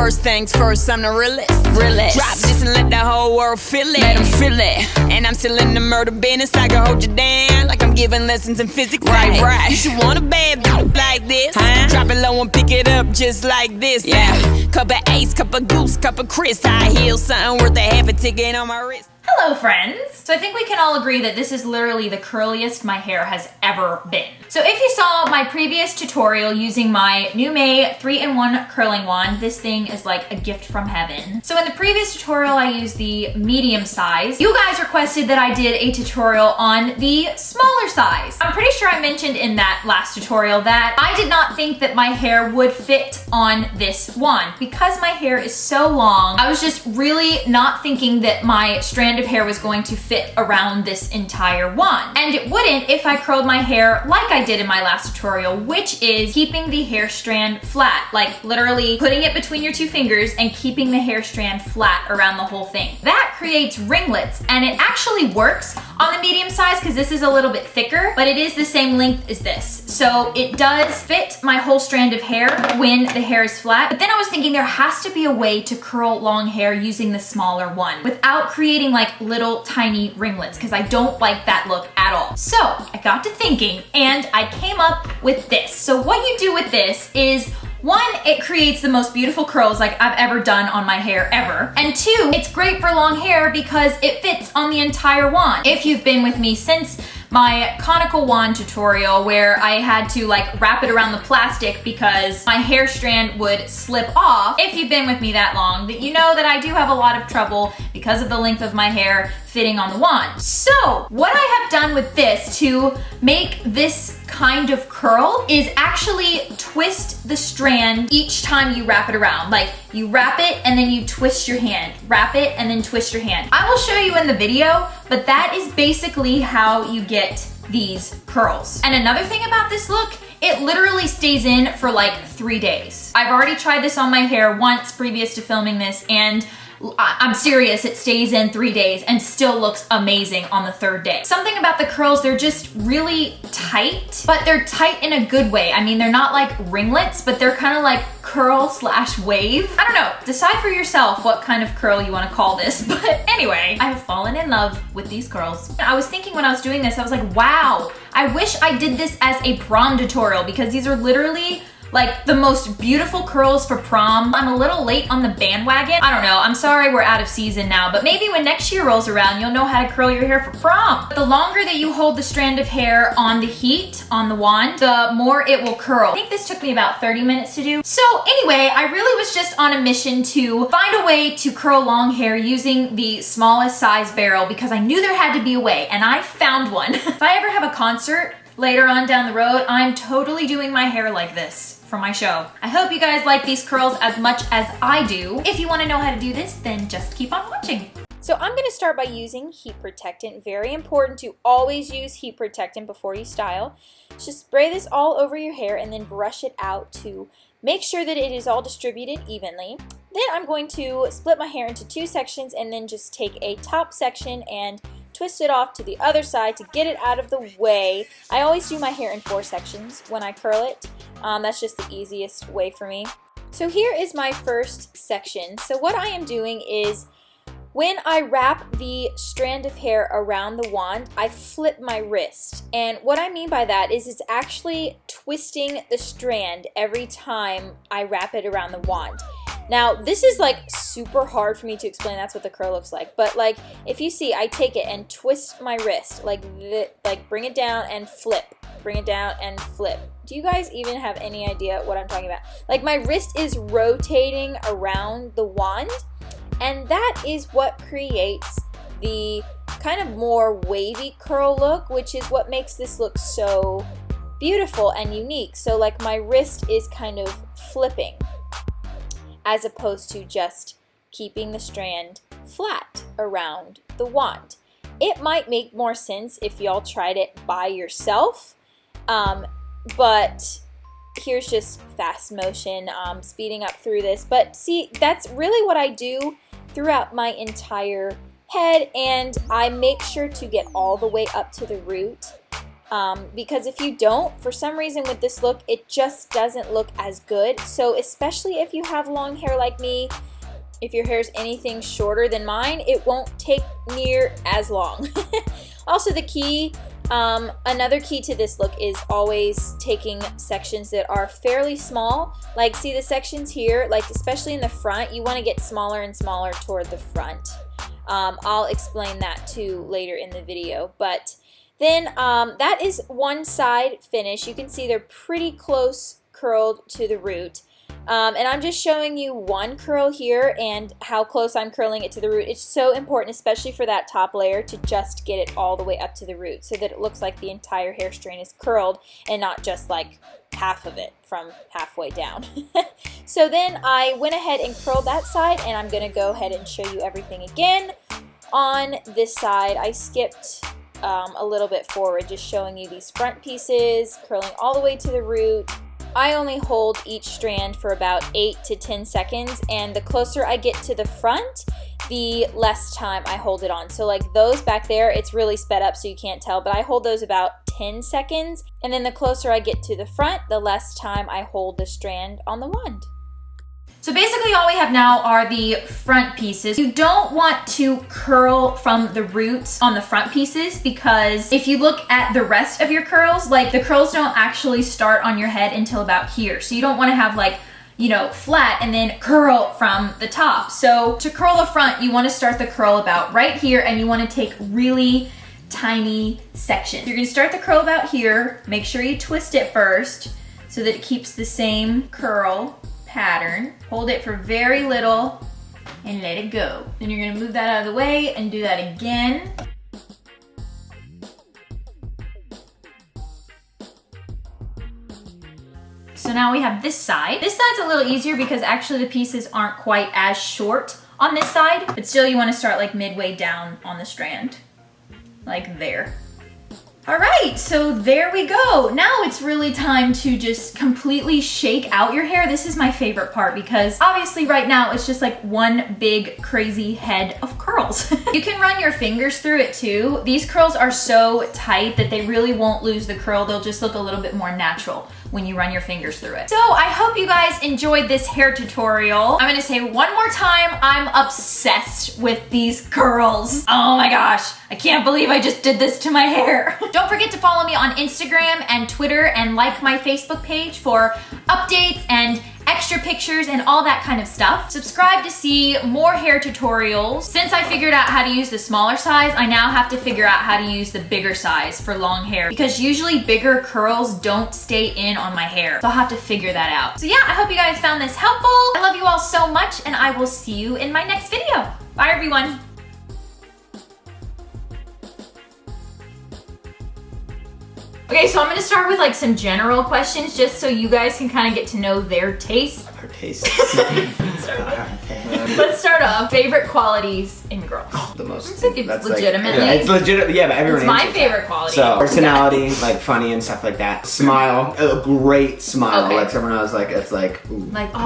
First things first, I'm the realest. Drop this and let the whole world feel it. Let them feel it. And I'm still in the murder business. I can hold you down like I'm giving lessons in physics. Right. You should want a bad bitch like this. Drop it low and pick it up just like this. Cup of Ace, cup of Goose, cup of Chris. I heal something worth a half a ticket on my wrist. Hello friends! So I think we can all agree that this is literally the curliest my hair has ever been. So if you saw my previous tutorial using my NuMe 3-in-1 curling wand, this thing is like a gift from heaven. So in the previous tutorial I used the medium size. You guys requested that I did a tutorial on the smaller size. I'm pretty sure I mentioned in that last tutorial that I did not think that my hair would fit on this wand. Because my hair is so long, I was just really not thinking that my strand of hair was going to fit around this entire wand. And it wouldn't if I curled my hair like I did in my last tutorial, which is keeping the hair strand flat, like literally putting it between your two fingers and keeping the hair strand flat around the whole thing. That creates ringlets, and it actually works on the medium size because this is a little bit thicker, but it is the same length as this. So it does fit my whole strand of hair when the hair is flat. But then I was thinking there has to be a way to curl long hair using the smaller one without creating like little tiny ringlets, because I don't like that look at all. So I got to thinking and I came up with this. So what you do with this is, one, it creates the most beautiful curls like I've ever done on my hair ever. And two, it's great for long hair because it fits on the entire wand. If you've been with me since my conical wand tutorial where I had to like wrap it around the plastic because my hair strand would slip off, if you've been with me that long, that you know that I do have a lot of trouble because of the length of my hair fitting on the wand. So what I have done with this to make this kind of curl is actually twist the strand each time you wrap it around. Like you wrap it and then you twist your hand, wrap it and then twist your hand. I will show you in the video, but that is basically how you get these curls. And another thing about this look, it literally stays in for like 3 days. I've already tried this on my hair once previous to filming this, and I'm serious, it stays in 3 days and still looks amazing on the 3rd day. Something about the curls, they're just really tight, but they're tight in a good way. I mean, they're not like ringlets, but they're kind of like curl/wave. I don't know, decide for yourself what kind of curl you want to call this. But anyway, I have fallen in love with these curls. I was thinking when I was doing this, I was like, wow, I wish I did this as a prom tutorial because these are literally like the most beautiful curls for prom. I'm a little late on the bandwagon. I don't know, I'm sorry we're out of season now, but maybe when next year rolls around, you'll know how to curl your hair for prom. The longer that you hold the strand of hair on the heat, on the wand, the more it will curl. I think this took me about 30 minutes to do. So anyway, I really was just on a mission to find a way to curl long hair using the smallest size barrel because I knew there had to be a way, and I found one. If I ever have a concert later on down the road, I'm totally doing my hair like this for my show. I hope you guys like these curls as much as I do. If you want to know how to do this, then just keep on watching. So I'm going to start by using heat protectant. Very important to always use heat protectant before you style. Just spray this all over your hair and then brush it out to make sure that it is all distributed evenly. Then I'm going to split my hair into 2 sections and then just take a top section and twist it off to the other side to get it out of the way. I always do my hair in 4 sections when I curl it. That's just the easiest way for me. So here is my first section. So what I am doing is when I wrap the strand of hair around the wand, I flip my wrist. And what I mean by that is it's actually twisting the strand every time I wrap it around the wand. Now, this is like super hard for me to explain. That's what the curl looks like. But like, if you see, I take it and twist my wrist, like bring it down and flip, bring it down and flip. Do you guys even have any idea what I'm talking about? Like, my wrist is rotating around the wand, and that is what creates the kind of more wavy curl look, which is what makes this look so beautiful and unique. So like, my wrist is kind of flipping, as opposed to just keeping the strand flat around the wand. It might make more sense if y'all tried it by yourself, but here's just fast motion, speeding up through this. But see, that's really what I do throughout my entire head, and I make sure to get all the way up to the root because if you don't, for some reason with this look, it just doesn't look as good. So especially if you have long hair like me, if your hair is anything shorter than mine, it won't take near as long. Also, the key, another key to this look is always taking sections that are fairly small. Like, see the sections here, like especially in the front, you want to get smaller and smaller toward the front. I'll explain that too later in the video. But then that is one side finish. You can see they're pretty close curled to the root. And I'm just showing you one curl here and how close I'm curling it to the root. It's so important, especially for that top layer, to just get it all the way up to the root so that it looks like the entire hair strand is curled and not just like half of it from halfway down. So then I went ahead and curled that side, and I'm going to go ahead and show you everything again. On this side, I skipped a little bit forward, just showing you these front pieces, curling all the way to the root. I only hold each strand for about 8 to 10 seconds, and the closer I get to the front, the less time I hold it on. So like those back there, it's really sped up so you can't tell, but I hold those about 10 seconds, and then the closer I get to the front, the less time I hold the strand on the wand. So basically all we have now are the front pieces. You don't want to curl from the roots on the front pieces, because if you look at the rest of your curls, like the curls don't actually start on your head until about here. So you don't want to have like, you know, flat and then curl from the top. So to curl the front, you want to start the curl about right here, and you want to take really tiny sections. You're going to start the curl about here. Make sure you twist it first so that it keeps the same curl pattern. Hold it for very little and let it go. Then you're gonna move that out of the way and do that again. So now we have this side. This side's a little easier because actually the pieces aren't quite as short on this side, but still you want to start like midway down on the strand, like there. All right, so there we go. Now it's really time to just completely shake out your hair. This is my favorite part because obviously right now it's just like one big crazy head of curls. You can run your fingers through it too. These curls are so tight that they really won't lose the curl. They'll just look a little bit more natural when you run your fingers through it. So I hope you guys enjoyed this hair tutorial. I'm gonna say one more time, I'm obsessed with these curls. Oh my gosh, I can't believe I just did this to my hair. Don't forget to follow me on Instagram and Twitter, and like my Facebook page for updates and extra pictures and all that kind of stuff. Subscribe to see more hair tutorials. Since I figured out how to use the smaller size, I now have to figure out how to use the bigger size for long hair, because usually bigger curls don't stay in on my hair. So I'll have to figure that out. So yeah, I hope you guys found this helpful. I love you all so much, and I will see you in my next video. Bye everyone. Okay, so I'm gonna start with like some general questions just so you guys can kind of get to know their taste. Her taste. Let's start off. Favorite qualities in girls. The most. It's like that's legitimately. Like, yeah, it's legit. Yeah, but everyone. It's my answers favorite that. quality. So personality, like funny and stuff like that. Smile, a great smile. Okay. Like someone I was like, it's like, ooh. Like, oh.